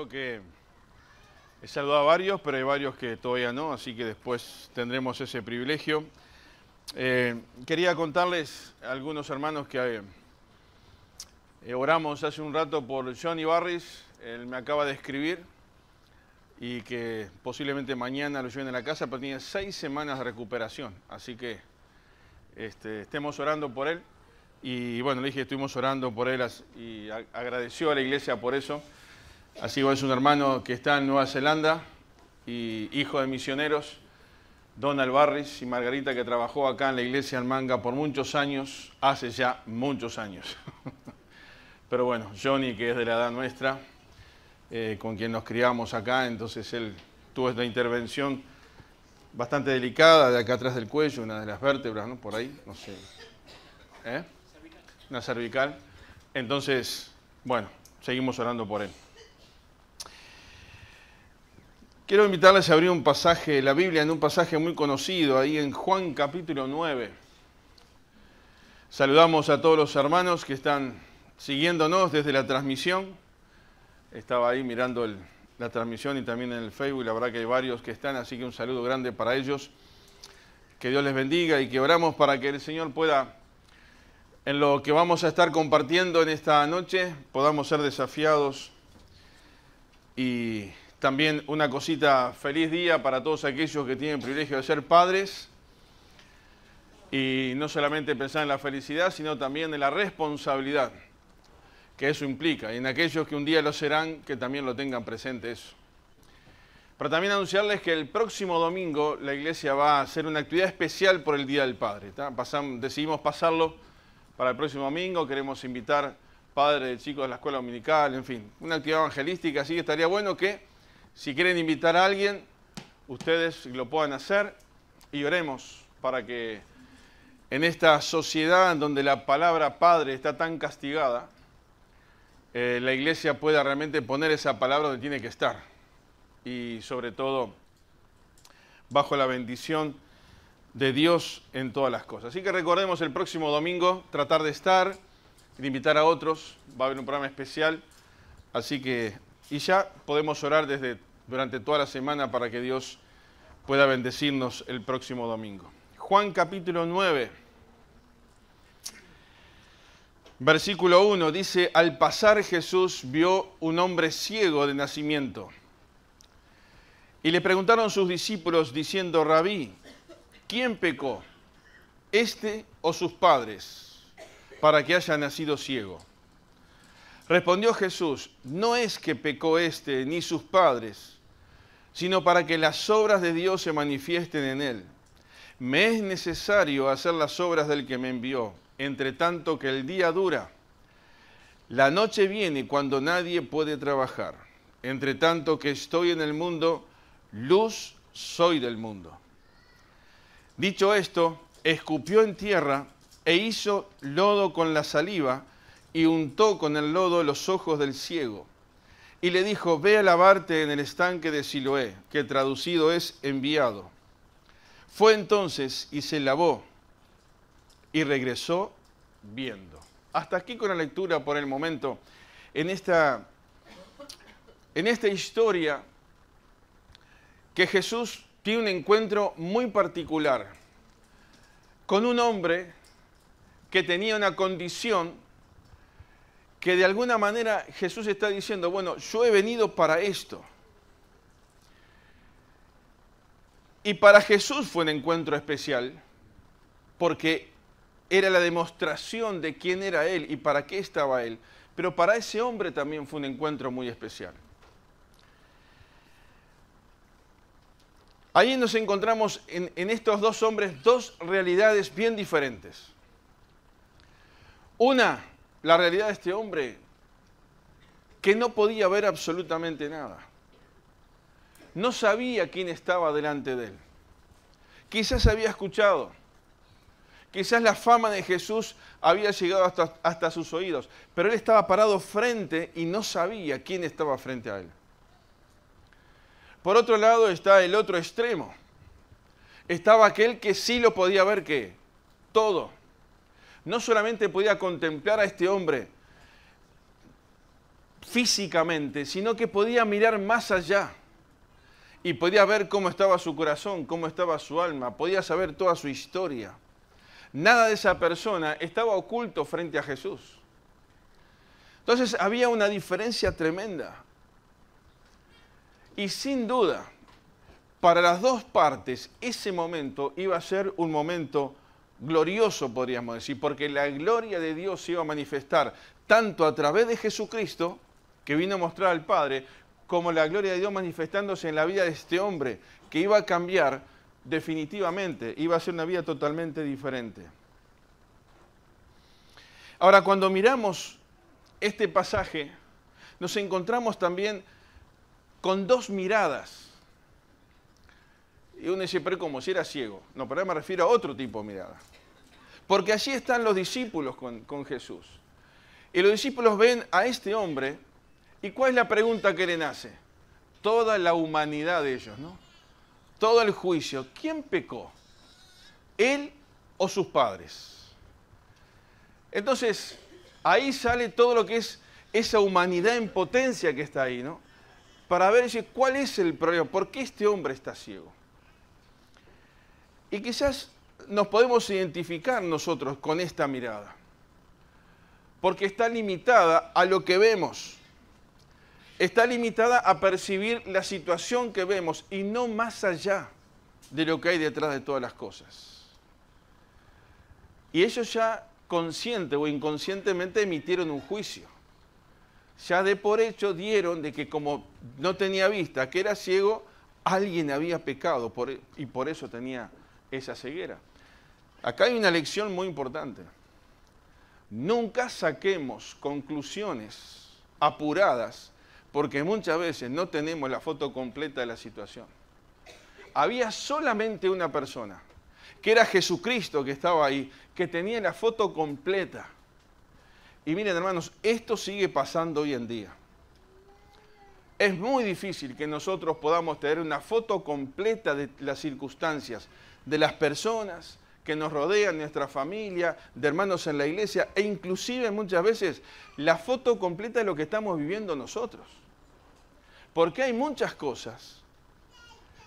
Creo que he saludado a varios, pero hay varios que todavía no, así que después tendremos ese privilegio. Quería contarles a algunos hermanos que oramos hace un rato por Johnny Barris. Él me acaba de escribir y que posiblemente mañana lo lleven a la casa, pero tiene 6 semanas de recuperación, así que estemos orando por él. Y bueno, le dije que estuvimos orando por él y agradeció a la iglesia por eso. Así que es un hermano que está en Nueva Zelanda y hijo de misioneros, Donald Barris y Margarita, que trabajó acá en la iglesia en Manga por muchos años, hace ya muchos años. Pero bueno, Johnny, que es de la edad nuestra, con quien nos criamos acá, entonces él tuvo esta intervención bastante delicada de acá atrás del cuello, una de las vértebras, ¿no? Por ahí, no sé. Una cervical. Entonces, bueno, seguimos orando por él. Quiero invitarles a abrir un pasaje de la Biblia, en un pasaje muy conocido, ahí en Juan capítulo 9. Saludamos a todos los hermanos que están siguiéndonos desde la transmisión. Estaba ahí mirando la transmisión y también en el Facebook, la verdad que hay varios que están, así que un saludo grande para ellos. Que Dios les bendiga y que oramos para que el Señor pueda, en lo que vamos a estar compartiendo en esta noche, podamos ser desafiados. Y también una cosita, feliz día para todos aquellos que tienen el privilegio de ser padres. Y no solamente pensar en la felicidad, sino también en la responsabilidad que eso implica. Y en aquellos que un día lo serán, que también lo tengan presente eso. Pero también anunciarles que el próximo domingo la iglesia va a hacer una actividad especial por el Día del Padre. Decidimos pasarlo para el próximo domingo. Queremos invitar padres de chicos de la escuela dominical, en fin, una actividad evangelística. Así que estaría bueno que, si quieren invitar a alguien, ustedes lo puedan hacer y oremos para que en esta sociedad en donde la palabra padre está tan castigada, la iglesia pueda realmente poner esa palabra donde tiene que estar. Y sobre todo, bajo la bendición de Dios en todas las cosas. Así que recordemos el próximo domingo, tratar de estar, de invitar a otros. Va a haber un programa especial. Así que, y ya podemos orar durante toda la semana para que Dios pueda bendecirnos el próximo domingo. Juan capítulo 9. Versículo 1 dice: al pasar Jesús vio un hombre ciego de nacimiento. Y le preguntaron sus discípulos diciendo: Rabí, ¿quién pecó, este o sus padres, para que haya nacido ciego? Respondió Jesús: no es que pecó este ni sus padres, sino para que las obras de Dios se manifiesten en él. Me es necesario hacer las obras del que me envió, entre tanto que el día dura. La noche viene cuando nadie puede trabajar. Entre tanto que estoy en el mundo, luz soy del mundo. Dicho esto, escupió en tierra e hizo lodo con la saliva y untó con el lodo los ojos del ciego. Y le dijo: ve a lavarte en el estanque de Siloé, que traducido es enviado. Fue entonces y se lavó y regresó viendo. Hasta aquí con la lectura por el momento. En esta historia que Jesús tiene un encuentro muy particular con un hombre que tenía una condición que de alguna manera Jesús está diciendo: bueno, yo he venido para esto. Y para Jesús fue un encuentro especial porque era la demostración de quién era Él y para qué estaba Él. Pero para ese hombre también fue un encuentro muy especial. Ahí nos encontramos en estos dos hombres dos realidades bien diferentes. Una, la realidad de este hombre que no podía ver absolutamente nada. No sabía quién estaba delante de él. Quizás había escuchado. Quizás la fama de Jesús había llegado hasta sus oídos. Pero él estaba parado frente y no sabía quién estaba frente a él. Por otro lado está el otro extremo. Estaba aquel que sí lo podía ver, ¿qué? Todo. No solamente podía contemplar a este hombre físicamente, sino que podía mirar más allá. Y podía ver cómo estaba su corazón, cómo estaba su alma, podía saber toda su historia. Nada de esa persona estaba oculto frente a Jesús. Entonces había una diferencia tremenda. Y sin duda, para las dos partes, ese momento iba a ser un momento glorioso, podríamos decir, porque la gloria de Dios se iba a manifestar tanto a través de Jesucristo, que vino a mostrar al Padre, como la gloria de Dios manifestándose en la vida de este hombre, que iba a cambiar definitivamente, iba a ser una vida totalmente diferente. Ahora, cuando miramos este pasaje, nos encontramos también con dos miradas. Y uno dice, pero como si era ciego. No, pero me refiero a otro tipo de mirada. Porque allí están los discípulos con Jesús. Y los discípulos ven a este hombre, ¿y cuál es la pregunta que le nace? Toda la humanidad de ellos, ¿no? Todo el juicio. ¿Quién pecó? ¿Él o sus padres? Entonces, ahí sale todo lo que es esa humanidad en potencia que está ahí, ¿no? Para ver cuál es el problema, por qué este hombre está ciego. Y quizás nos podemos identificar nosotros con esta mirada, porque está limitada a lo que vemos, está limitada a percibir la situación que vemos y no más allá de lo que hay detrás de todas las cosas. Y ellos ya consciente o inconscientemente emitieron un juicio. Ya de por hecho dieron de que como no tenía vista, que era ciego, alguien había pecado y por eso tenía esa ceguera. Acá hay una lección muy importante. Nunca saquemos conclusiones apuradas porque muchas veces no tenemos la foto completa de la situación. Había solamente una persona, que era Jesucristo que estaba ahí, que tenía la foto completa. Y miren, hermanos, esto sigue pasando hoy en día. Es muy difícil que nosotros podamos tener una foto completa de las circunstancias, de las personas que nos rodean, nuestra familia, de hermanos en la iglesia, e inclusive muchas veces la foto completa de lo que estamos viviendo nosotros. Porque hay muchas cosas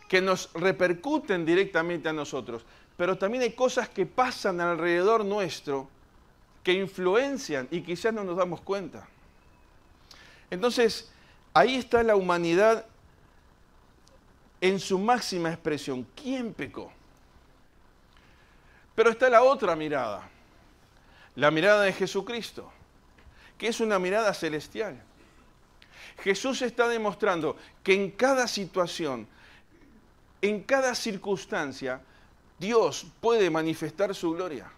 que nos repercuten directamente a nosotros, pero también hay cosas que pasan alrededor nuestro que influencian y quizás no nos damos cuenta. Entonces, ahí está la humanidad en su máxima expresión. ¿Quién pecó? Pero está la otra mirada, la mirada de Jesucristo, que es una mirada celestial. Jesús está demostrando que en cada situación, en cada circunstancia, Dios puede manifestar su gloria.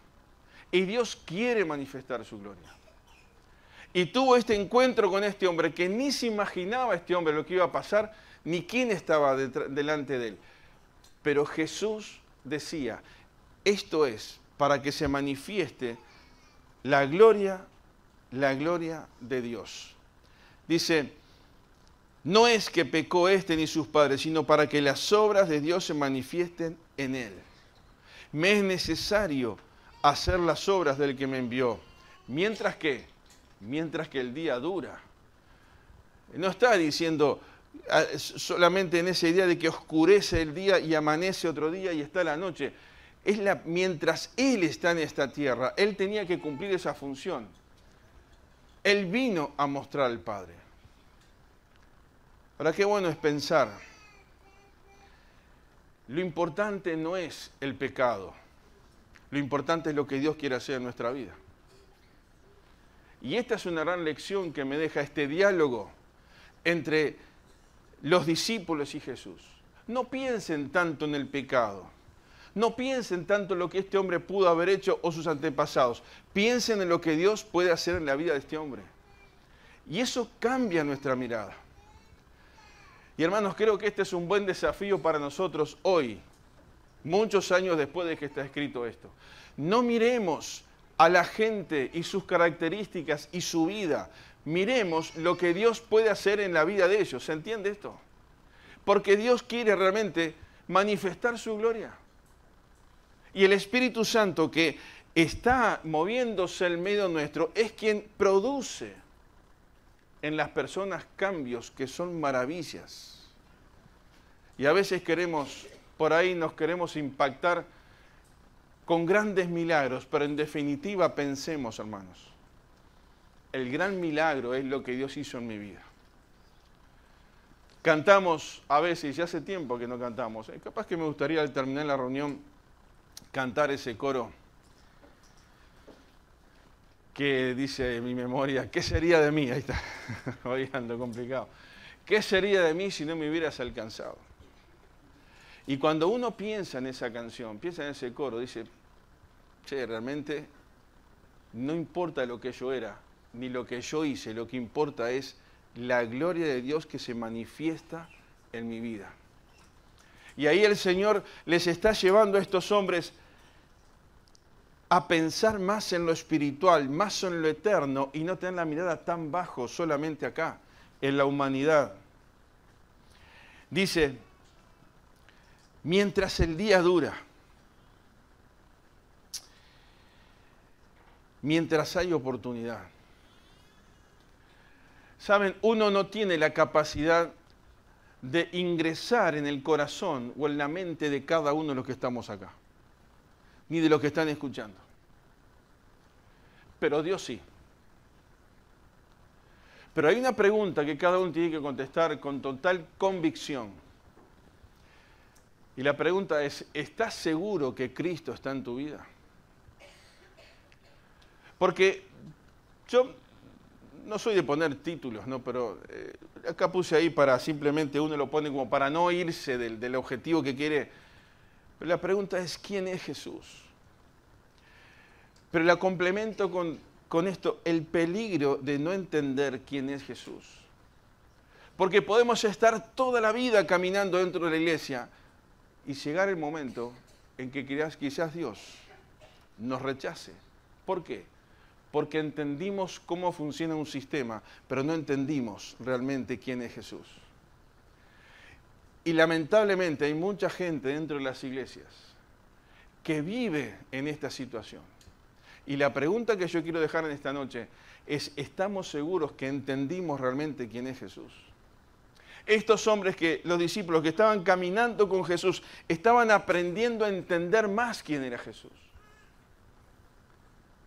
Y Dios quiere manifestar su gloria. Y tuvo este encuentro con este hombre que ni se imaginaba este hombre lo que iba a pasar, ni quién estaba delante de él. Pero Jesús decía, esto es para que se manifieste la gloria de Dios. Dice, no es que pecó este ni sus padres, sino para que las obras de Dios se manifiesten en él. Me es necesario hacer las obras del que me envió. Mientras que el día dura. No está diciendo solamente en esa idea de que oscurece el día y amanece otro día y está la noche. Mientras Él está en esta tierra, Él tenía que cumplir esa función. Él vino a mostrar al Padre. Ahora, qué bueno es pensar. Lo importante no es el pecado. Lo importante es lo que Dios quiere hacer en nuestra vida. Y esta es una gran lección que me deja este diálogo entre los discípulos y Jesús. No piensen tanto en el pecado. No piensen tanto en lo que este hombre pudo haber hecho o sus antepasados. Piensen en lo que Dios puede hacer en la vida de este hombre. Y eso cambia nuestra mirada. Y hermanos, creo que este es un buen desafío para nosotros hoy, muchos años después de que está escrito esto. No miremos a la gente y sus características y su vida. Miremos lo que Dios puede hacer en la vida de ellos. ¿Se entiende esto? Porque Dios quiere realmente manifestar su gloria. Y el Espíritu Santo que está moviéndose en medio nuestro es quien produce en las personas cambios que son maravillas. Y a veces por ahí nos queremos impactar con grandes milagros, pero en definitiva pensemos, hermanos, el gran milagro es lo que Dios hizo en mi vida. Cantamos a veces, ya hace tiempo que no cantamos, capaz que me gustaría al terminar la reunión cantar ese coro que dice en mi memoria, ¿qué sería de mí? Ahí está, hoy ando complicado. ¿Qué sería de mí si no me hubieras alcanzado? Y cuando uno piensa en esa canción, piensa en ese coro, dice, che, realmente no importa lo que yo era, ni lo que yo hice, lo que importa es la gloria de Dios que se manifiesta en mi vida. Y ahí el Señor les está llevando a estos hombres a pensar más en lo espiritual, más en lo eterno, y no tener la mirada tan bajo solamente acá, en la humanidad. Dice, mientras el día dura, mientras hay oportunidad. Saben, uno no tiene la capacidad de ingresar en el corazón o en la mente de cada uno de los que estamos acá, ni de los que están escuchando. Pero Dios sí. Pero hay una pregunta que cada uno tiene que contestar con total convicción. Y la pregunta es, ¿estás seguro que Cristo está en tu vida? Porque yo no soy de poner títulos, ¿no? Pero acá puse ahí para simplemente uno lo pone como para no irse del objetivo que quiere. Pero la pregunta es, ¿quién es Jesús? Pero la complemento con esto, el peligro de no entender quién es Jesús. Porque podemos estar toda la vida caminando dentro de la iglesia y llegar el momento en que quizás Dios nos rechace. ¿Por qué? Porque entendimos cómo funciona un sistema, pero no entendimos realmente quién es Jesús. Y lamentablemente hay mucha gente dentro de las iglesias que vive en esta situación. Y la pregunta que yo quiero dejar en esta noche es, ¿estamos seguros que entendimos realmente quién es Jesús? Estos hombres, los discípulos que estaban caminando con Jesús, estaban aprendiendo a entender más quién era Jesús.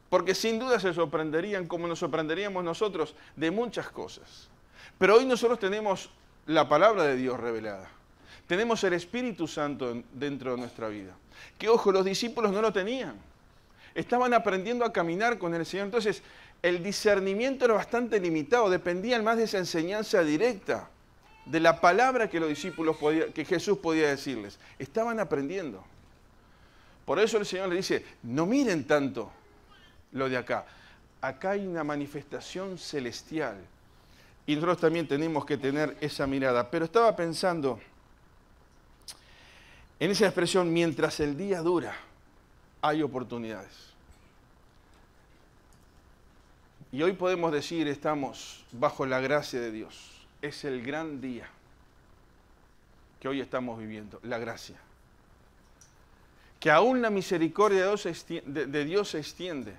Porque sin duda se sorprenderían como nos sorprenderíamos nosotros de muchas cosas. Pero hoy nosotros tenemos la palabra de Dios revelada. Tenemos el Espíritu Santo dentro de nuestra vida. Que ojo, los discípulos no lo tenían. Estaban aprendiendo a caminar con el Señor. Entonces, el discernimiento era bastante limitado. Dependían más de esa enseñanza directa, de la palabra que los discípulos que Jesús podía decirles. Estaban aprendiendo. Por eso el Señor le dice, no miren tanto lo de acá. Acá hay una manifestación celestial. Y nosotros también tenemos que tener esa mirada. Pero estaba pensando en esa expresión, mientras el día dura, hay oportunidades. Y hoy podemos decir, estamos bajo la gracia de Dios. Es el gran día que hoy estamos viviendo, la gracia. Que aún la misericordia de Dios se extiende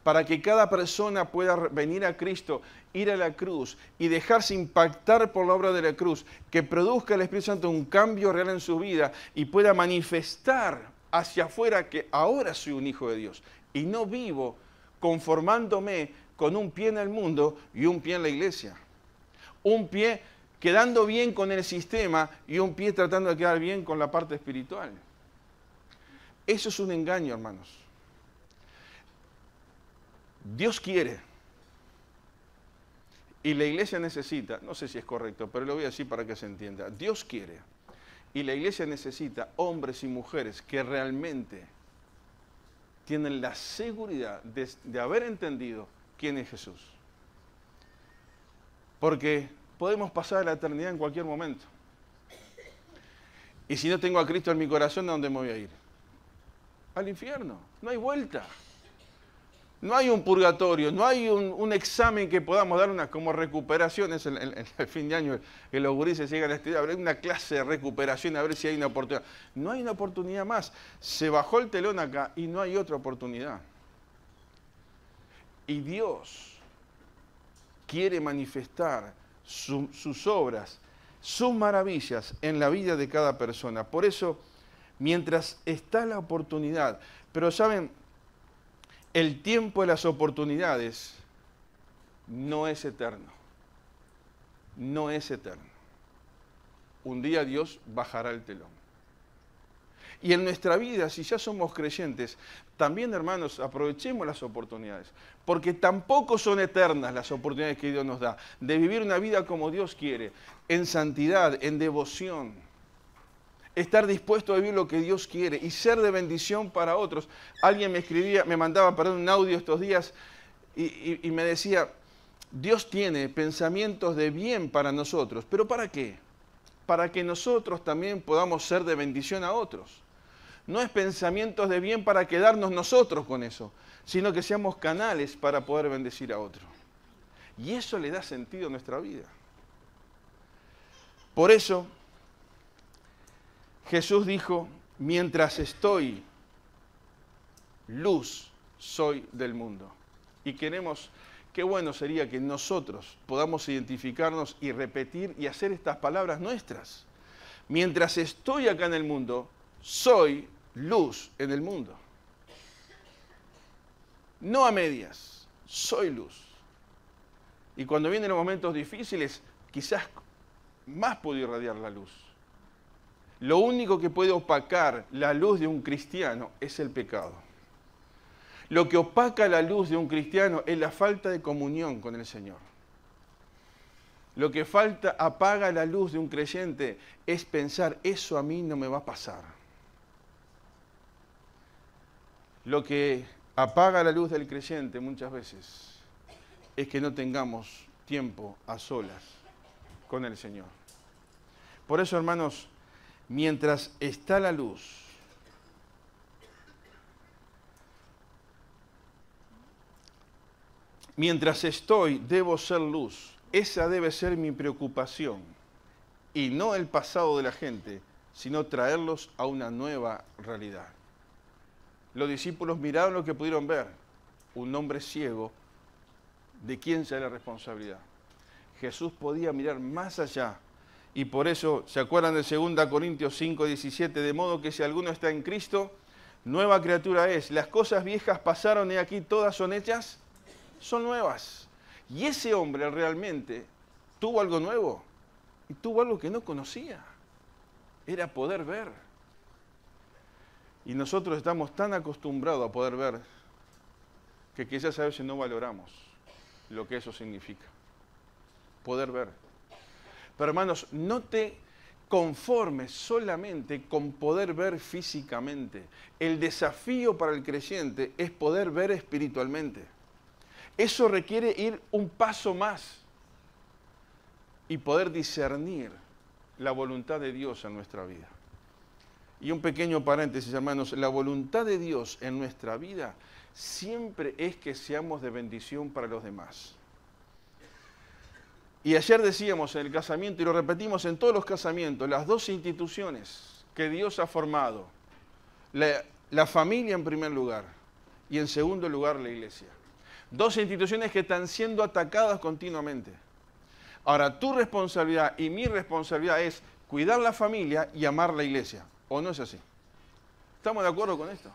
para que cada persona pueda venir a Cristo, ir a la cruz y dejarse impactar por la obra de la cruz, que produzca el Espíritu Santo un cambio real en su vida y pueda manifestar hacia afuera que ahora soy un hijo de Dios y no vivo conformándome con un pie en el mundo y un pie en la iglesia. Un pie quedando bien con el sistema y un pie tratando de quedar bien con la parte espiritual. Eso es un engaño, hermanos. Dios quiere y la iglesia necesita, no sé si es correcto, pero lo voy a decir para que se entienda. Dios quiere y la iglesia necesita hombres y mujeres que realmente tienen la seguridad de haber entendido quién es Jesús. Porque podemos pasar la eternidad en cualquier momento. Y si no tengo a Cristo en mi corazón, ¿a dónde me voy a ir? Al infierno. No hay vuelta. No hay un purgatorio, no hay un examen que podamos dar como recuperaciones en el fin de año, que los gurises llegan a estudiar, habrá una clase de recuperación a ver si hay una oportunidad. No hay una oportunidad más. Se bajó el telón acá y no hay otra oportunidad. Y Dios quiere manifestar sus obras, sus maravillas en la vida de cada persona. Por eso, mientras está la oportunidad, pero saben, el tiempo de las oportunidades no es eterno. No es eterno. Un día Dios bajará el telón. Y en nuestra vida, si ya somos creyentes, también, hermanos, aprovechemos las oportunidades, porque tampoco son eternas las oportunidades que Dios nos da, de vivir una vida como Dios quiere, en santidad, en devoción, estar dispuesto a vivir lo que Dios quiere y ser de bendición para otros. Alguien me mandaba un audio estos días y me decía, Dios tiene pensamientos de bien para nosotros, ¿pero para qué? Para que nosotros también podamos ser de bendición a otros. No es pensamientos de bien para quedarnos nosotros con eso, sino que seamos canales para poder bendecir a otros. Y eso le da sentido a nuestra vida. Por eso, Jesús dijo, mientras estoy, luz soy del mundo. Y qué bueno sería que nosotros podamos identificarnos y repetir y hacer estas palabras nuestras. Mientras estoy acá en el mundo, soy luz en el mundo. No a medias, soy luz. Y cuando vienen los momentos difíciles, quizás más puedo irradiar la luz. Lo único que puede opacar la luz de un cristiano es el pecado. Lo que opaca la luz de un cristiano es la falta de comunión con el Señor. Lo que apaga la luz de un creyente es pensar, eso a mí no me va a pasar. Lo que apaga la luz del creyente muchas veces es que no tengamos tiempo a solas con el Señor. Por eso, hermanos, mientras está la luz, mientras estoy, debo ser luz. Esa debe ser mi preocupación. Y no el pasado de la gente, sino traerlos a una nueva realidad. Los discípulos miraron lo que pudieron ver. Un hombre ciego, ¿de quién será la responsabilidad? Jesús podía mirar más allá. Y por eso, ¿se acuerdan de 2 Corintios 5:17? De modo que si alguno está en Cristo, nueva criatura es. Las cosas viejas pasaron y aquí todas son hechas, son nuevas. Y ese hombre realmente tuvo algo nuevo y tuvo algo que no conocía. Era poder ver. Y nosotros estamos tan acostumbrados a poder ver que quizás a veces no valoramos lo que eso significa. Poder ver. Pero hermanos, no te conformes solamente con poder ver físicamente. El desafío para el creyente es poder ver espiritualmente. Eso requiere ir un paso más y poder discernir la voluntad de Dios en nuestra vida. Y un pequeño paréntesis, hermanos, la voluntad de Dios en nuestra vida siempre es que seamos de bendición para los demás. Y ayer decíamos en el casamiento, y lo repetimos en todos los casamientos, las dos instituciones que Dios ha formado, la familia en primer lugar y en segundo lugar la iglesia. Dos instituciones que están siendo atacadas continuamente. Ahora, tu responsabilidad y mi responsabilidad es cuidar la familia y amar la iglesia. ¿O no es así? ¿Estamos de acuerdo con esto?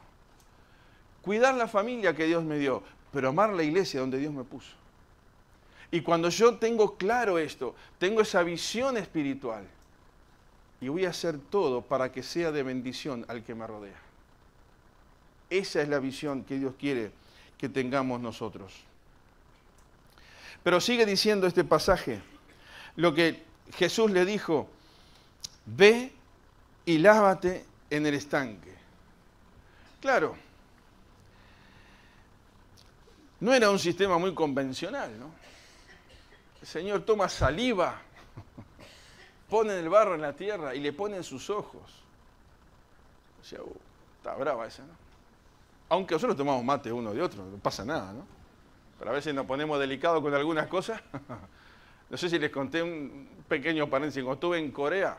Cuidar la familia que Dios me dio, pero amar la iglesia donde Dios me puso. Y cuando yo tengo claro esto, tengo esa visión espiritual, y voy a hacer todo para que sea de bendición al que me rodea. Esa es la visión que Dios quiere que tengamos nosotros. Pero sigue diciendo este pasaje, lo que Jesús le dijo, ve y lávate en el estanque. Claro, no era un sistema muy convencional, ¿no? El Señor toma saliva, pone el barro en la tierra y le pone en sus ojos. O sea, está brava esa, ¿no? Aunque nosotros tomamos mate uno de otro, no pasa nada, ¿no? Pero a veces nos ponemos delicados con algunas cosas. No sé si les conté un pequeño paréntesis. Cuando estuve en Corea,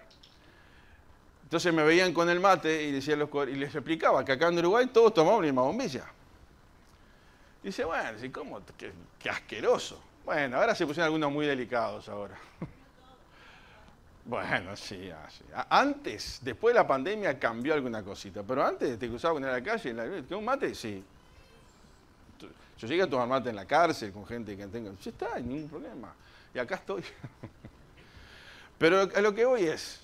entonces me veían con el mate y les explicaba que acá en Uruguay todos tomaban una misma bombilla. Y dice, bueno, ¿cómo? Qué asqueroso. Bueno, ahora se pusieron algunos muy delicados ahora. Bueno, sí, así. Antes, después de la pandemia cambió alguna cosita, pero antes te cruzabas en la calle, ¿qué un mate? Sí. Yo llegué a tomar mate en la cárcel con gente que tenga... Ya está, ningún problema. Y acá estoy. Pero a lo que voy es,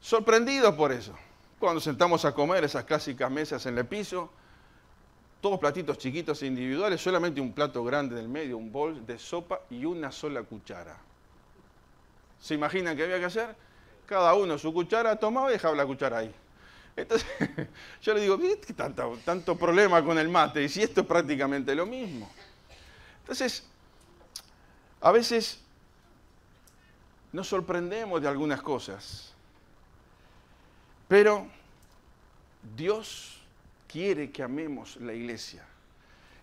sorprendidos por eso. Cuando sentamos a comer esas clásicas mesas en el piso, todos platitos chiquitos e individuales, solamente un plato grande en el medio, un bol de sopa y una sola cuchara. ¿Se imaginan qué había que hacer? Cada uno su cuchara tomaba y dejaba la cuchara ahí. Entonces, yo le digo, ¿qué tanto problema con el mate? Y si esto es prácticamente lo mismo. Entonces, a veces nos sorprendemos de algunas cosas, pero Dios quiere que amemos la iglesia.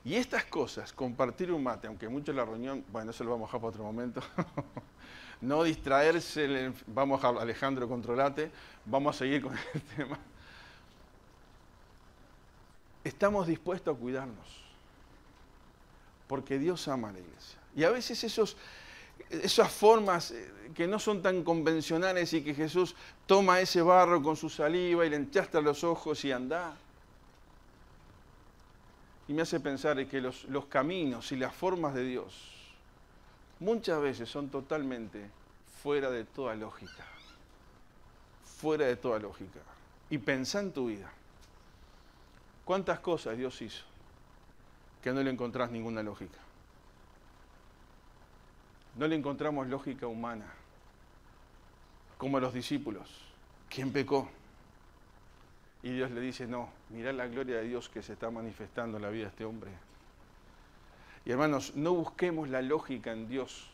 Y estas cosas, compartir un mate, aunque mucho en la reunión, bueno, eso lo vamos a dejar para otro momento, no distraerse, vamos a Alejandro, controlate, vamos a seguir con el tema. Estamos dispuestos a cuidarnos, porque Dios ama a la iglesia. Y a veces esas formas que no son tan convencionales y que Jesús toma ese barro con su saliva y le enchastra los ojos y anda. Y me hace pensar que los caminos y las formas de Dios muchas veces son totalmente fuera de toda lógica. Fuera de toda lógica. Y pensá en tu vida. ¿Cuántas cosas Dios hizo que no le encontrás ninguna lógica? No le encontramos lógica humana, como a los discípulos. ¿Quién pecó? Y Dios le dice, no, mirá la gloria de Dios que se está manifestando en la vida de este hombre. Y hermanos, no busquemos la lógica en Dios,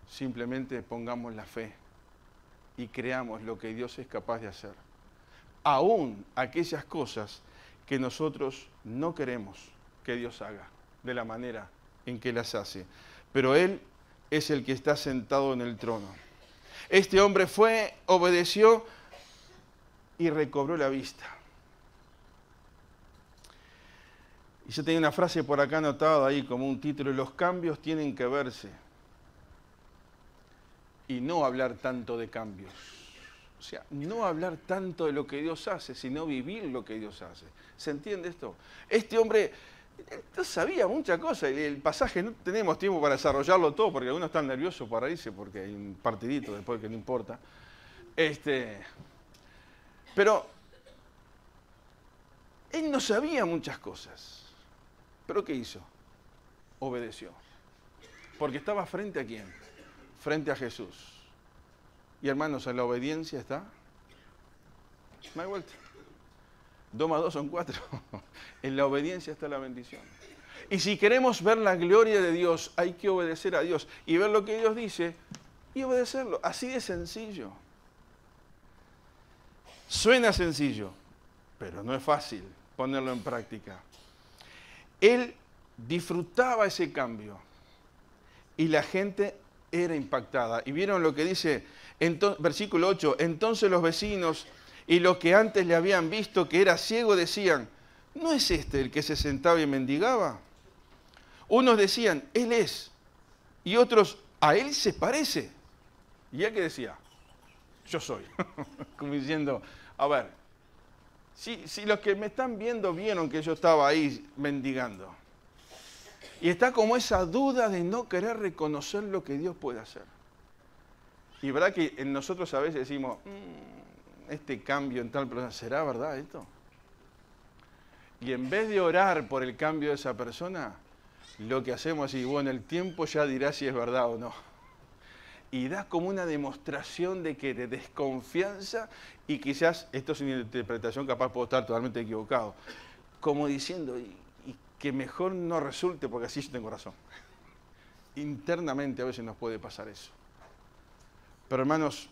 simplemente pongamos la fe y creamos lo que Dios es capaz de hacer. Aún aquellas cosas que nosotros no queremos que Dios haga de la manera en que las hace. Pero Él es el que está sentado en el trono. Este hombre fue, obedeció y recobró la vista. Y yo tenía una frase por acá anotada ahí como un título: los cambios tienen que verse. Y no hablar tanto de cambios. O sea, no hablar tanto de lo que Dios hace, sino vivir lo que Dios hace. ¿Se entiende esto? Este hombre sabía muchas cosas. El pasaje no tenemos tiempo para desarrollarlo todo, porque algunos están nerviosos para irse, porque hay un partidito después que no importa. Pero él no sabía muchas cosas. ¿Pero qué hizo? Obedeció. Porque estaba frente a ¿quién? Frente a Jesús. Y hermanos, en la obediencia está. No hay vuelta. 2 más 2 son 4. En la obediencia está la bendición. Y si queremos ver la gloria de Dios, hay que obedecer a Dios y ver lo que Dios dice y obedecerlo. Así de sencillo. Suena sencillo, pero no es fácil ponerlo en práctica. Él disfrutaba ese cambio y la gente era impactada. Y vieron lo que dice, versículo 8, entonces los vecinos y los que antes le habían visto que era ciego decían, ¿no es este el que se sentaba y mendigaba? Unos decían, él es, y otros, a él se parece. Y él que decía, yo soy. Como diciendo, a ver, si los que me están viendo vieron que yo estaba ahí mendigando. Y está como esa duda de no querer reconocer lo que Dios puede hacer. Y verdad que en nosotros a veces decimos, este cambio en tal persona, ¿será verdad esto? Y en vez de orar por el cambio de esa persona, lo que hacemos es, bueno, el tiempo ya dirá si es verdad o no. Y da como una demostración de que de desconfianza, y quizás, esto es una interpretación, capaz puedo estar totalmente equivocado, como diciendo, y que mejor no resulte porque así yo tengo razón. Internamente a veces nos puede pasar eso. Pero hermanos,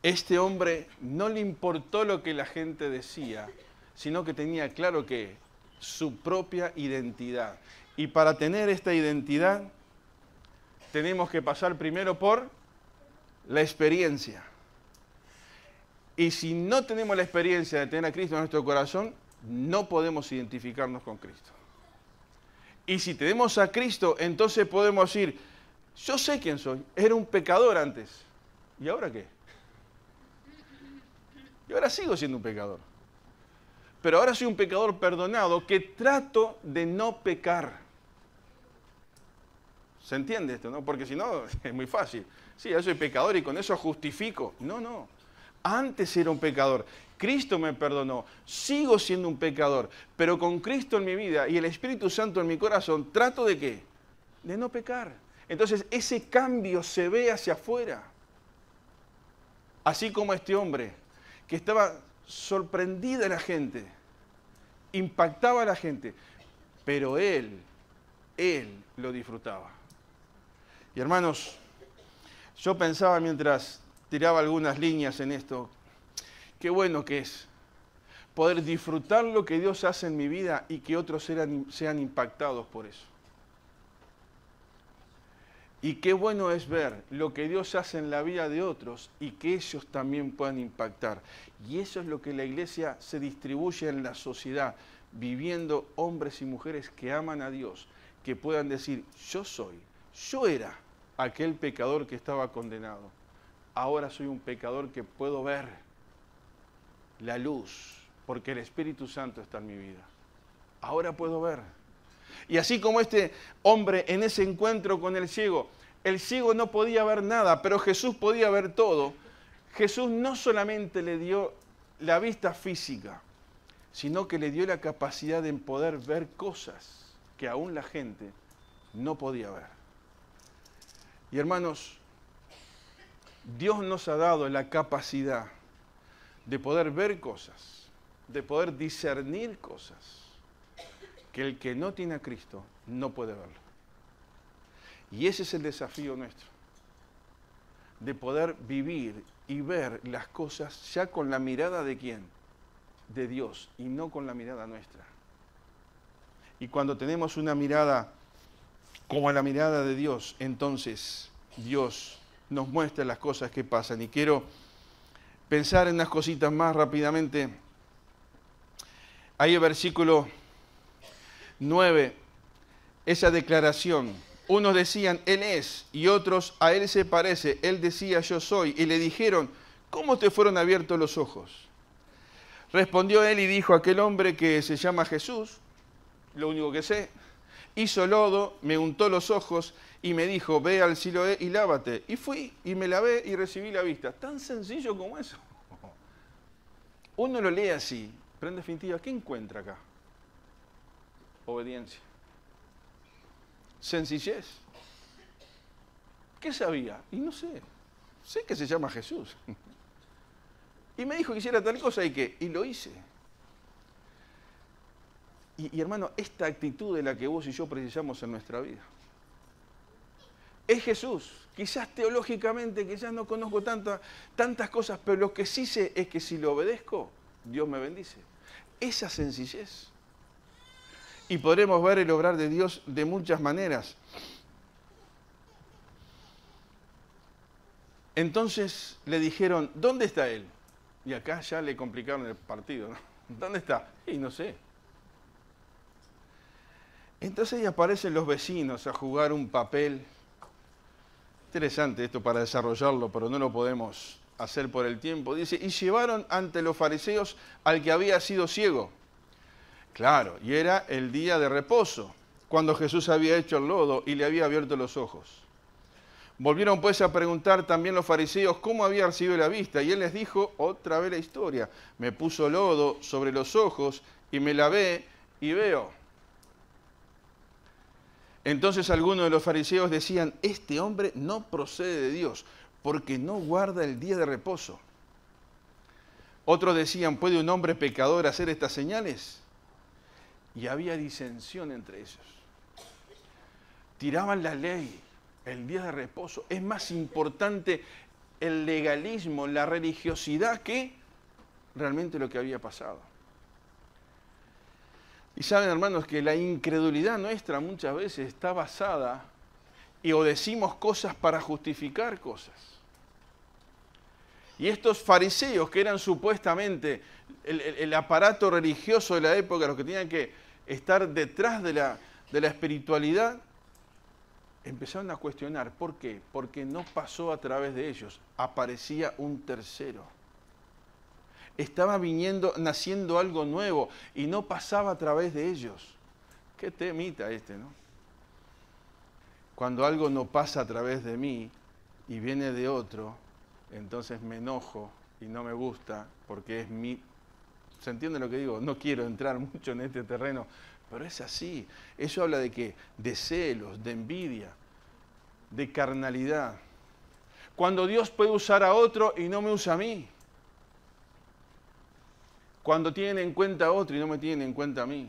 este hombre no le importó lo que la gente decía, sino que tenía claro que su propia identidad. Y para tener esta identidad, tenemos que pasar primero por la experiencia. Y si no tenemos la experiencia de tener a Cristo en nuestro corazón, no podemos identificarnos con Cristo. Y si tenemos a Cristo, entonces podemos decir, yo sé quién soy, era un pecador antes. ¿Y ahora qué? Y ahora sigo siendo un pecador. Pero ahora soy un pecador perdonado que trato de no pecar. ¿Se entiende esto, no? Porque si no, es muy fácil. Sí, yo soy pecador y con eso justifico. No, no. Antes era un pecador. Cristo me perdonó. Sigo siendo un pecador. Pero con Cristo en mi vida y el Espíritu Santo en mi corazón, ¿trato de qué? De no pecar. Entonces, ese cambio se ve hacia afuera. Así como este hombre, que estaba sorprendida la gente, impactaba a la gente, pero él lo disfrutaba. Y hermanos, yo pensaba mientras tiraba algunas líneas en esto, qué bueno que es poder disfrutar lo que Dios hace en mi vida y que otros sean impactados por eso. Y qué bueno es ver lo que Dios hace en la vida de otros y que ellos también puedan impactar. Y eso es lo que la iglesia se distribuye en la sociedad, viviendo hombres y mujeres que aman a Dios, que puedan decir, yo era aquel pecador que estaba condenado. Ahora soy un pecador que puedo ver la luz, porque el Espíritu Santo está en mi vida. Ahora puedo ver. Y así como este hombre en ese encuentro con el ciego no podía ver nada, pero Jesús podía ver todo. Jesús no solamente le dio la vista física, sino que le dio la capacidad de poder ver cosas que aún la gente no podía ver. Y hermanos, Dios nos ha dado la capacidad de poder ver cosas, de poder discernir cosas, que el que no tiene a Cristo no puede verlo. Y ese es el desafío nuestro, de poder vivir y ver las cosas ya con la mirada de ¿quién? De Dios, y no con la mirada nuestra. Y cuando tenemos una mirada como la mirada de Dios, entonces Dios nos muestra las cosas que pasan. Y quiero pensar en unas cositas más rápidamente. Ahí el versículo 9, esa declaración. Unos decían, Él es, y otros, a Él se parece. Él decía, yo soy. Y le dijeron, ¿cómo te fueron abiertos los ojos? Respondió él y dijo, aquel hombre que se llama Jesús, lo único que sé, hizo lodo, me untó los ojos y me dijo, ve al Siloé y lávate. Y fui y me lavé y recibí la vista. Tan sencillo como eso. Uno lo lee así, pero en definitiva, ¿qué encuentra acá? Obediencia. Sencillez. ¿Qué sabía? Y no sé. Sé que se llama Jesús. Y me dijo que hiciera tal cosa y lo hice. Y hermano, esta actitud es la que vos y yo precisamos en nuestra vida. Es Jesús. Quizás teológicamente, quizás no conozco tantas cosas, pero lo que sí sé es que si lo obedezco, Dios me bendice. Esa sencillez. Y podremos ver el obrar de Dios de muchas maneras. Entonces le dijeron, ¿dónde está él? Y acá ya le complicaron el partido, ¿no? ¿Dónde está? Y no sé. Entonces ahí aparecen los vecinos a jugar un papel. Interesante esto para desarrollarlo, pero no lo podemos hacer por el tiempo. Dice, y llevaron ante los fariseos al que había sido ciego. Claro, y era el día de reposo, cuando Jesús había hecho el lodo y le había abierto los ojos. Volvieron pues a preguntar también los fariseos cómo había recibido la vista, y él les dijo otra vez la historia. Me puso lodo sobre los ojos y me lavé y veo. Entonces algunos de los fariseos decían, este hombre no procede de Dios, porque no guarda el día de reposo. Otros decían, ¿puede un hombre pecador hacer estas señales? Y había disensión entre ellos. Tiraban la ley, el día de reposo. Es más importante el legalismo, la religiosidad, que realmente lo que había pasado. Y saben, hermanos, que la incredulidad nuestra muchas veces está basada o decimos cosas para justificar cosas. Y estos fariseos, que eran supuestamente el aparato religioso de la época, los que tenían que estar detrás de de la espiritualidad, empezaron a cuestionar. ¿Por qué? Porque no pasó a través de ellos, aparecía un tercero. Estaba naciendo algo nuevo y no pasaba a través de ellos. Qué temita este, ¿no? Cuando algo no pasa a través de mí y viene de otro, entonces me enojo y no me gusta porque es mi... ¿Se entiende lo que digo? No quiero entrar mucho en este terreno, pero es así. Eso habla de qué? De celos, de envidia, de carnalidad. Cuando Dios puede usar a otro y no me usa a mí. Cuando tienen en cuenta a otro y no me tienen en cuenta a mí.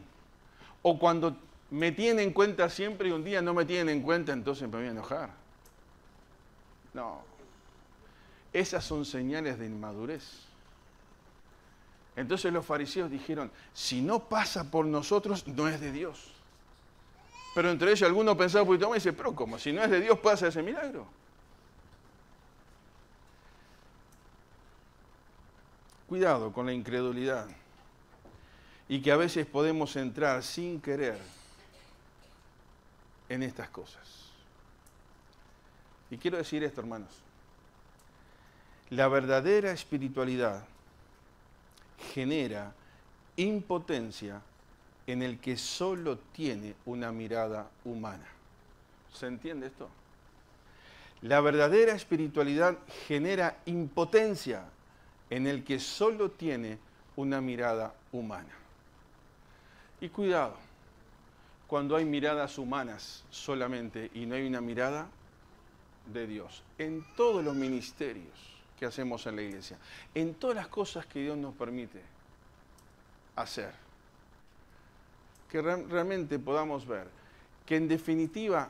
O cuando me tienen en cuenta siempre y un día no me tienen en cuenta, entonces me voy a enojar. No. Esas son señales de inmadurez. Entonces los fariseos dijeron, si no pasa por nosotros, no es de Dios. Pero entre ellos algunos pensaban un poquito más y dicen, pero ¿cómo? Si no es de Dios, ¿puede hacer ese milagro? Cuidado con la incredulidad. Y que a veces podemos entrar sin querer en estas cosas. Y quiero decir esto, hermanos. La verdadera espiritualidad genera impotencia en el que solo tiene una mirada humana. ¿Se entiende esto? La verdadera espiritualidad genera impotencia en el que solo tiene una mirada humana. Y cuidado, cuando hay miradas humanas solamente y no hay una mirada de Dios, en todos los ministerios que hacemos en la iglesia, en todas las cosas que Dios nos permite hacer, que realmente podamos ver que en definitiva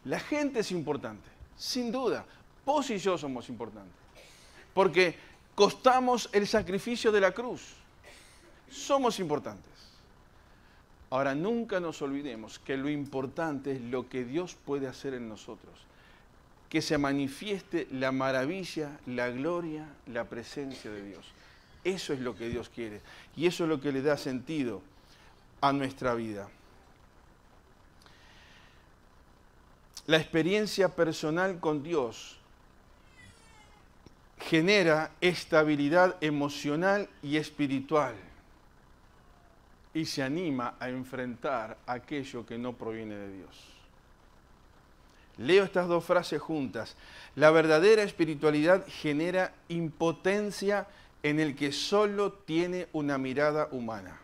la gente es importante, sin duda, vos y yo somos importantes, porque costamos el sacrificio de la cruz, somos importantes. Ahora, nunca nos olvidemos que lo importante es lo que Dios puede hacer en nosotros, que se manifieste la maravilla, la gloria, la presencia de Dios. Eso es lo que Dios quiere y eso es lo que le da sentido a nuestra vida. La experiencia personal con Dios genera estabilidad emocional y espiritual y se anima a enfrentar aquello que no proviene de Dios. Leo estas dos frases juntas. La verdadera espiritualidad genera impotencia en el que solo tiene una mirada humana.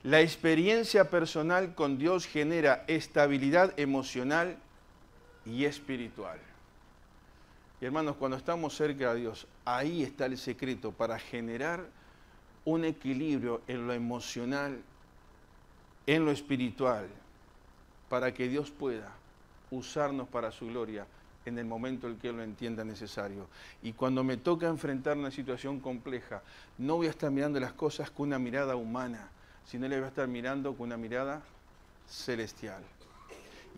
La experiencia personal con Dios genera estabilidad emocional y espiritual. Y hermanos, cuando estamos cerca de Dios, ahí está el secreto para generar un equilibrio en lo emocional, en lo espiritual, para que Dios pueda usarnos para su gloria en el momento en que Él lo entienda necesario. Y cuando me toca enfrentar una situación compleja, no voy a estar mirando las cosas con una mirada humana, sino le voy a estar mirando con una mirada celestial.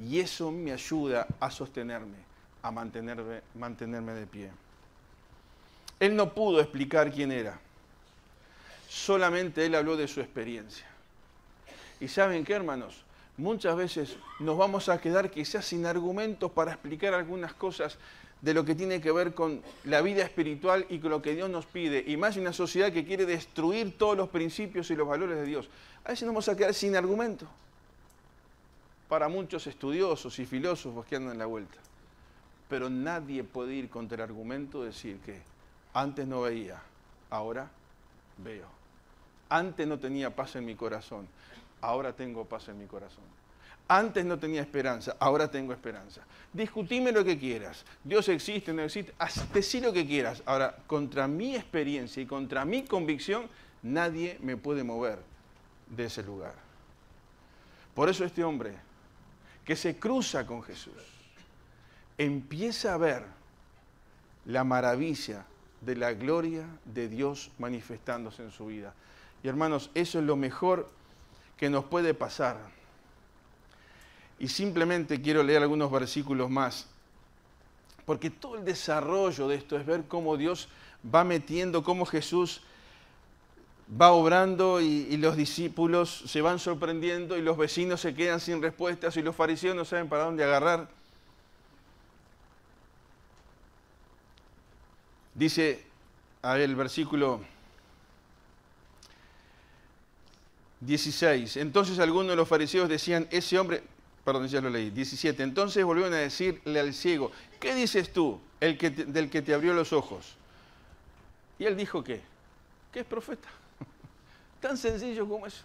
Y eso me ayuda a sostenerme, a mantenerme de pie. Él no pudo explicar quién era. Solamente Él habló de su experiencia. ¿Y saben qué, hermanos? Muchas veces nos vamos a quedar quizás sin argumentos para explicar algunas cosas de lo que tiene que ver con la vida espiritual y con lo que Dios nos pide. Y más en una sociedad que quiere destruir todos los principios y los valores de Dios. A veces nos vamos a quedar sin argumento. Para muchos estudiosos y filósofos que andan en la vuelta. Pero nadie puede ir contra el argumento de decir que antes no veía, ahora veo. Antes no tenía paz en mi corazón, ahora tengo paz en mi corazón. Antes no tenía esperanza, ahora tengo esperanza. Discutime lo que quieras. Dios existe, no existe, decí lo que quieras. Ahora, contra mi experiencia y contra mi convicción, nadie me puede mover de ese lugar. Por eso este hombre, que se cruza con Jesús, empieza a ver la maravilla de la gloria de Dios manifestándose en su vida. Y hermanos, eso es lo mejor que nos puede pasar. Y simplemente quiero leer algunos versículos más, porque todo el desarrollo de esto es ver cómo Dios va metiendo, cómo Jesús va obrando y los discípulos se van sorprendiendo y los vecinos se quedan sin respuestas y los fariseos no saben para dónde agarrar. Dice el versículo 16, entonces algunos de los fariseos decían, ese hombre, perdón, ya lo leí, 17, entonces volvieron a decirle al ciego, ¿qué dices tú, del que te abrió los ojos? Y él dijo, ¿qué? Que es profeta. Tan sencillo como eso.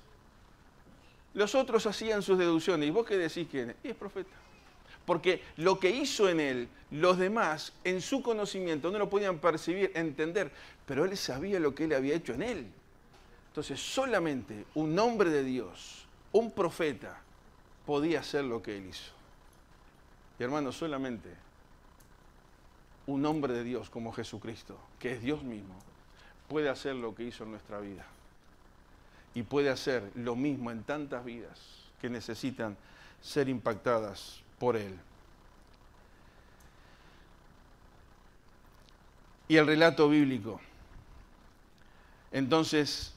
Los otros hacían sus deducciones, ¿y vos qué decís que es? Y es profeta. Porque lo que hizo en él, los demás, en su conocimiento, no lo podían percibir, entender, pero él sabía lo que él había hecho en él. Entonces, solamente un hombre de Dios, un profeta, podía hacer lo que él hizo. Y hermanos, solamente un hombre de Dios como Jesucristo, que es Dios mismo, puede hacer lo que hizo en nuestra vida. Y puede hacer lo mismo en tantas vidas que necesitan ser impactadas por Él. Y el relato bíblico. Entonces,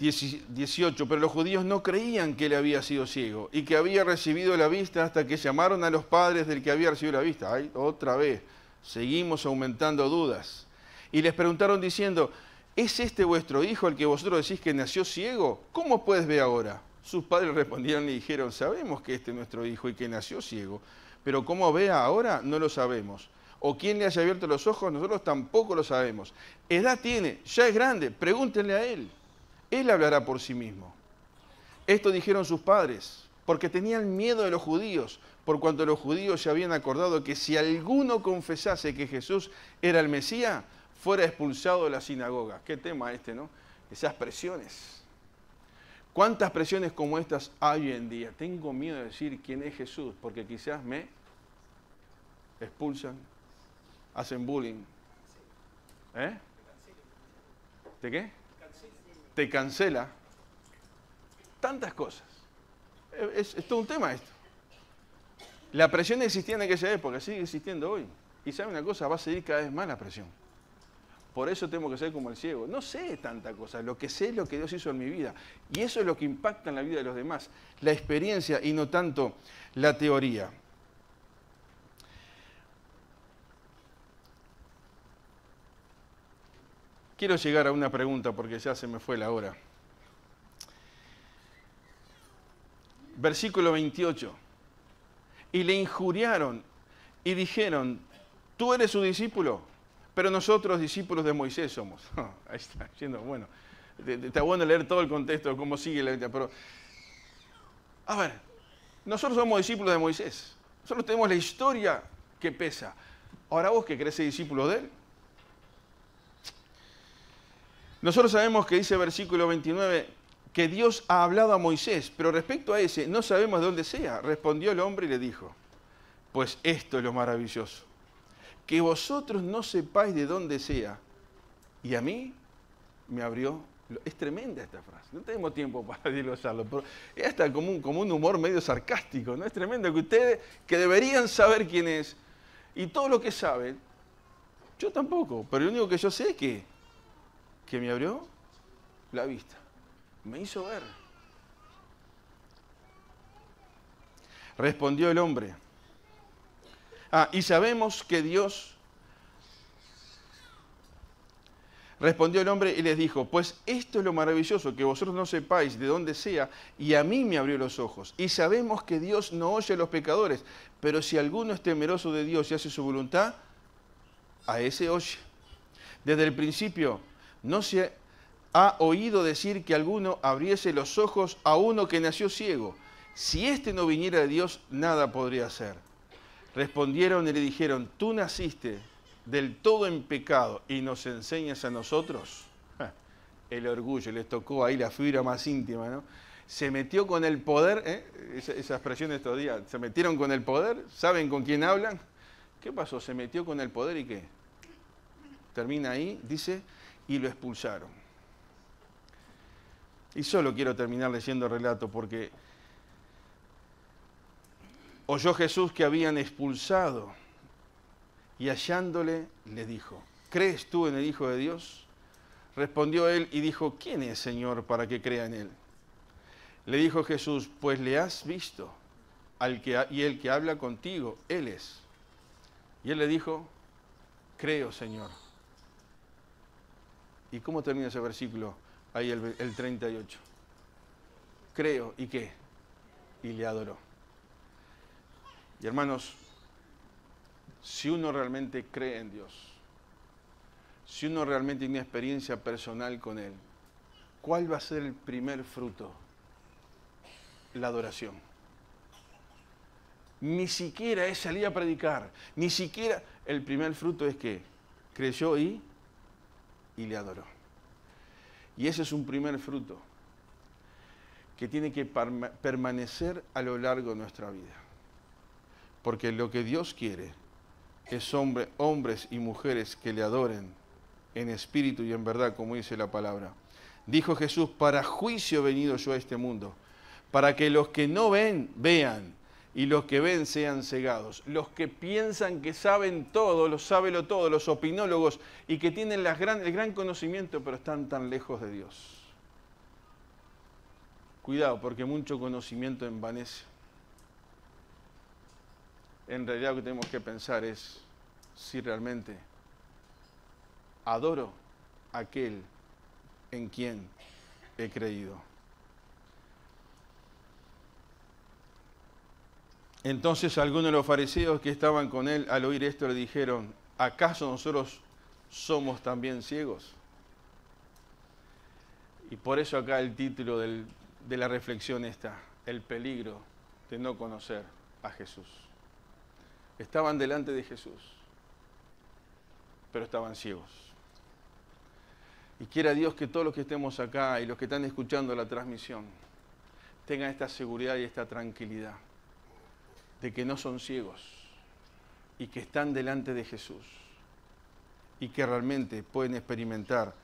18, pero los judíos no creían que él había sido ciego y que había recibido la vista hasta que llamaron a los padres del que había recibido la vista. Ay, otra vez, seguimos aumentando dudas. Y les preguntaron diciendo, ¿es este vuestro hijo el que vosotros decís que nació ciego? ¿Cómo pues ve ahora? Sus padres respondieron y dijeron, sabemos que este es nuestro hijo y que nació ciego, pero ¿cómo vea ahora? No lo sabemos. O quién le haya abierto los ojos, nosotros tampoco lo sabemos. Edad tiene, ya es grande, pregúntenle a él. Él hablará por sí mismo. Esto dijeron sus padres, porque tenían miedo de los judíos, por cuanto los judíos se habían acordado que si alguno confesase que Jesús era el Mesías, fuera expulsado de la sinagoga. Qué tema este, ¿no? Esas presiones. ¿Cuántas presiones como estas hay hoy en día? Tengo miedo de decir quién es Jesús, porque quizás me expulsan, hacen bullying. ¿Eh? ¿De qué? Te cancela. Tantas cosas. Es todo un tema esto. La presión existía en aquella época, sigue existiendo hoy. Y sabe una cosa, va a seguir cada vez más la presión. Por eso tengo que ser como el ciego. No sé tanta cosa, lo que sé es lo que Dios hizo en mi vida. Y eso es lo que impacta en la vida de los demás. La experiencia y no tanto la teoría. Quiero llegar a una pregunta porque ya se me fue la hora. Versículo 28. Y le injuriaron y dijeron, tú eres su discípulo, pero nosotros discípulos de Moisés somos. Ahí está, diciendo, bueno, está bueno leer todo el contexto de cómo sigue la vida, pero a ver, nosotros somos discípulos de Moisés. Nosotros tenemos la historia que pesa. Ahora vos que querés ser discípulo de él. Nosotros sabemos que dice versículo 29 que Dios ha hablado a Moisés, pero respecto a ese no sabemos de dónde sea. Respondió el hombre y le dijo, pues esto es lo maravilloso, que vosotros no sepáis de dónde sea, y a mí me abrió. Es tremenda esta frase, no tenemos tiempo para desglosarlo, pero es hasta como un humor medio sarcástico, ¿no? Es tremendo que ustedes, que deberían saber quién es, y todo lo que saben, yo tampoco, pero lo único que yo sé es que me abrió la vista, me hizo ver. Respondió el hombre. Y sabemos que Dios... Respondió el hombre y les dijo, pues esto es lo maravilloso, que vosotros no sepáis de dónde sea, y a mí me abrió los ojos. Y sabemos que Dios no oye a los pecadores, pero si alguno es temeroso de Dios y hace su voluntad, a ese oye. Desde el principio no se ha oído decir que alguno abriese los ojos a uno que nació ciego. Si éste no viniera de Dios, nada podría hacer. Respondieron y le dijeron, tú naciste del todo en pecado y nos enseñas a nosotros. El orgullo, les tocó ahí la fibra más íntima, ¿no? Se metió con el poder, esa expresión de estos días, se metieron con el poder, ¿saben con quién hablan? ¿Qué pasó? Se metió con el poder y ¿qué? Termina ahí, dice, y lo expulsaron. Y solo quiero terminar leyendo el relato porque oyó Jesús que habían expulsado y hallándole le dijo, ¿crees tú en el Hijo de Dios? Respondió él y dijo, ¿quién es, Señor, para que crea en él? Le dijo Jesús, pues le has visto, y el que habla contigo, él es. Y él le dijo, creo, Señor. ¿Y cómo termina ese versículo? Ahí el 38. Creo, ¿y qué? Y le adoró. Y hermanos, si uno realmente cree en Dios, si uno realmente tiene una experiencia personal con Él, ¿cuál va a ser el primer fruto? La adoración. Ni siquiera es salir a predicar, ni siquiera el primer fruto es que creyó y le adoró. Y ese es un primer fruto que tiene que permanecer a lo largo de nuestra vida. Porque lo que Dios quiere es hombres y mujeres que le adoren en espíritu y en verdad, como dice la palabra. Dijo Jesús, para juicio he venido yo a este mundo, para que los que no ven, vean, y los que ven sean cegados. Los que piensan que saben todo, lo sábelo todo, los opinólogos, y que tienen el gran conocimiento, pero están tan lejos de Dios. Cuidado, porque mucho conocimiento envanece. En realidad lo que tenemos que pensar es si realmente adoro a aquel en quien he creído. Entonces algunos de los fariseos que estaban con él al oír esto le dijeron, ¿acaso nosotros somos también ciegos? Y por eso acá el título de la reflexión está, el peligro de no conocer a Jesús. Estaban delante de Jesús, pero estaban ciegos. Y quiera Dios que todos los que estemos acá y los que están escuchando la transmisión tengan esta seguridad y esta tranquilidad de que no son ciegos y que están delante de Jesús y que realmente pueden experimentar.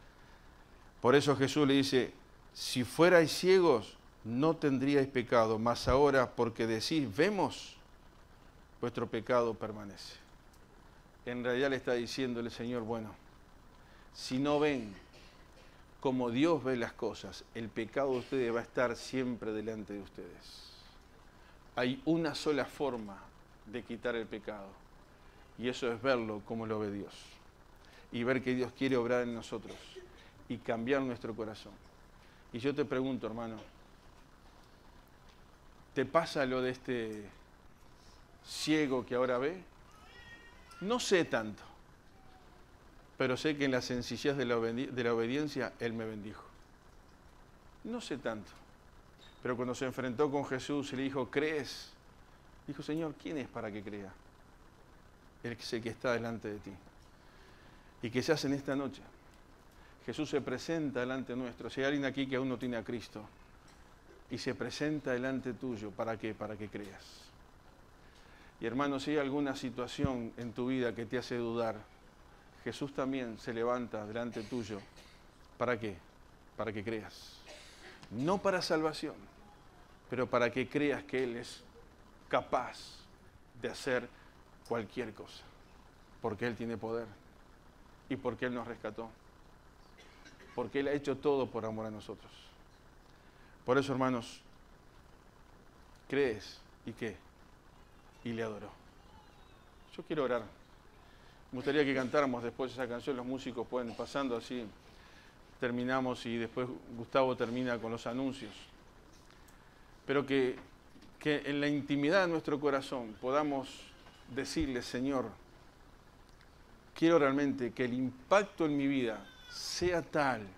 Por eso Jesús le dice, si fuerais ciegos no tendríais pecado, mas ahora porque decís, vemos, vuestro pecado permanece. En realidad le está diciéndole, Señor, bueno, si no ven como Dios ve las cosas, el pecado de ustedes va a estar siempre delante de ustedes. Hay una sola forma de quitar el pecado, y eso es verlo como lo ve Dios, y ver que Dios quiere obrar en nosotros y cambiar nuestro corazón. Y yo te pregunto, hermano, ¿te pasa lo de este ciego que ahora ve? No sé tanto, pero sé que en la sencillez de la obediencia Él me bendijo. No sé tanto, pero cuando se enfrentó con Jesús y le dijo, ¿crees? Dijo, Señor, ¿quién es para que crea? El que está delante de ti. Y que se hace en esta noche. Jesús se presenta delante nuestro. Si hay alguien aquí que aún no tiene a Cristo y se presenta delante tuyo, ¿para qué? Para que creas. Y hermano, si hay alguna situación en tu vida que te hace dudar, Jesús también se levanta delante tuyo. ¿Para qué? Para que creas. No para salvación, pero para que creas que Él es capaz de hacer cualquier cosa. Porque Él tiene poder y porque Él nos rescató. Porque Él ha hecho todo por amor a nosotros. Por eso, hermanos, crees y ¿qué? Y le adoró. Yo quiero orar. Me gustaría que cantáramos después esa canción, los músicos pueden ir pasando así, terminamos y después Gustavo termina con los anuncios. Pero que en la intimidad de nuestro corazón podamos decirle, Señor, quiero realmente que el impacto en mi vida sea tal,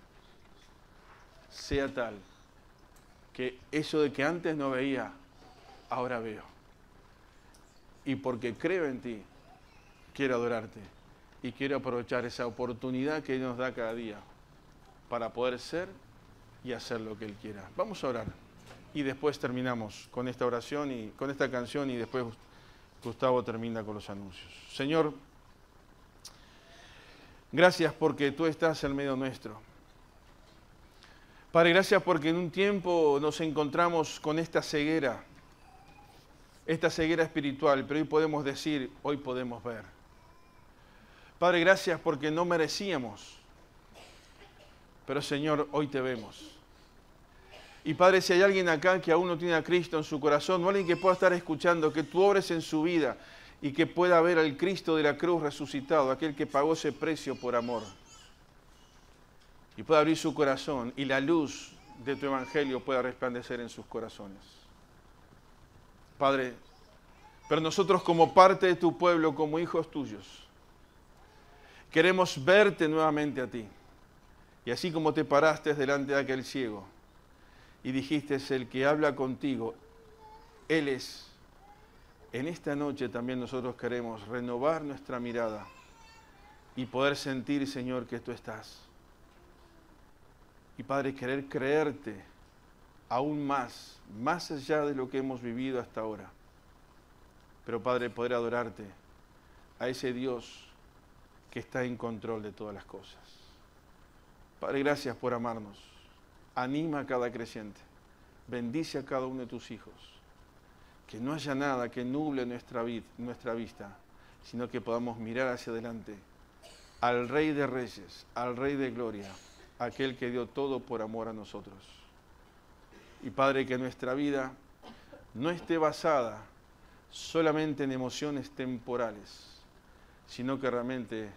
que eso de que antes no veía, ahora veo. Y porque creo en ti, quiero adorarte y quiero aprovechar esa oportunidad que Él nos da cada día para poder ser y hacer lo que Él quiera. Vamos a orar y después terminamos con esta oración y con esta canción y después Gustavo termina con los anuncios. Señor, gracias porque tú estás en medio nuestro. Padre, gracias porque en un tiempo nos encontramos con esta ceguera espiritual, pero hoy podemos decir, hoy podemos ver. Padre, gracias porque no merecíamos. Pero Señor, hoy te vemos. Y Padre, si hay alguien acá que aún no tiene a Cristo en su corazón, o alguien que pueda estar escuchando, que tú obres en su vida y que pueda ver al Cristo de la cruz resucitado, aquel que pagó ese precio por amor. Y pueda abrir su corazón y la luz de tu evangelio pueda resplandecer en sus corazones. Padre, pero nosotros como parte de tu pueblo, como hijos tuyos, queremos verte nuevamente a ti. Y así como te paraste delante de aquel ciego y dijiste, el que habla contigo, Él es. En esta noche también nosotros queremos renovar nuestra mirada y poder sentir, Señor, que tú estás. Y Padre, querer creerte aún más allá de lo que hemos vivido hasta ahora. Pero Padre, poder adorarte a ese Dios que está en control de todas las cosas. Padre, gracias por amarnos. Anima a cada creyente. Bendice a cada uno de tus hijos. Que no haya nada que nuble nuestra vista, sino que podamos mirar hacia adelante al Rey de Reyes, al Rey de Gloria, aquel que dio todo por amor a nosotros. Y Padre, que nuestra vida no esté basada solamente en emociones temporales, sino que realmente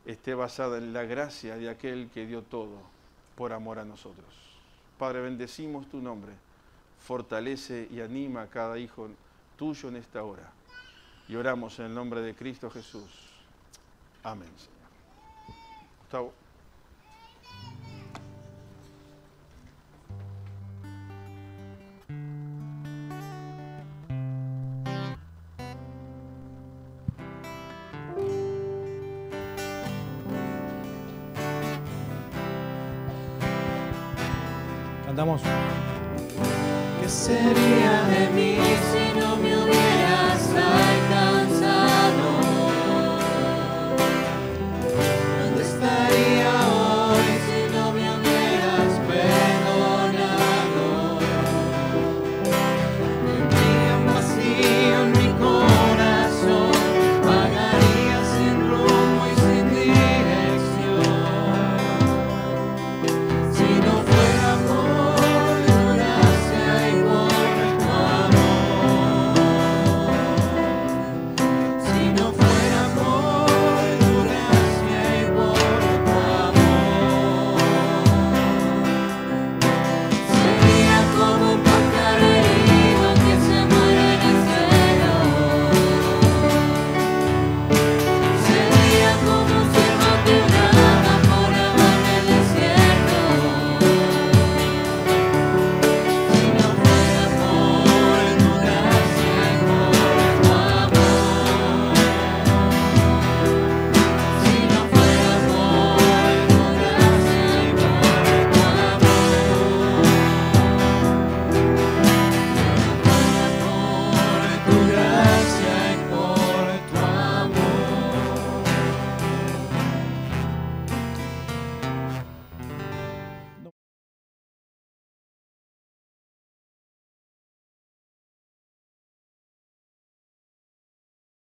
esté basada en la gracia de aquel que dio todo por amor a nosotros. Padre, bendecimos tu nombre, fortalece y anima a cada hijo tuyo en esta hora. Y oramos en el nombre de Cristo Jesús. Amén, Señor. Gustavo. Cantamos. ¿Qué sería de mí si no me hubieras traído?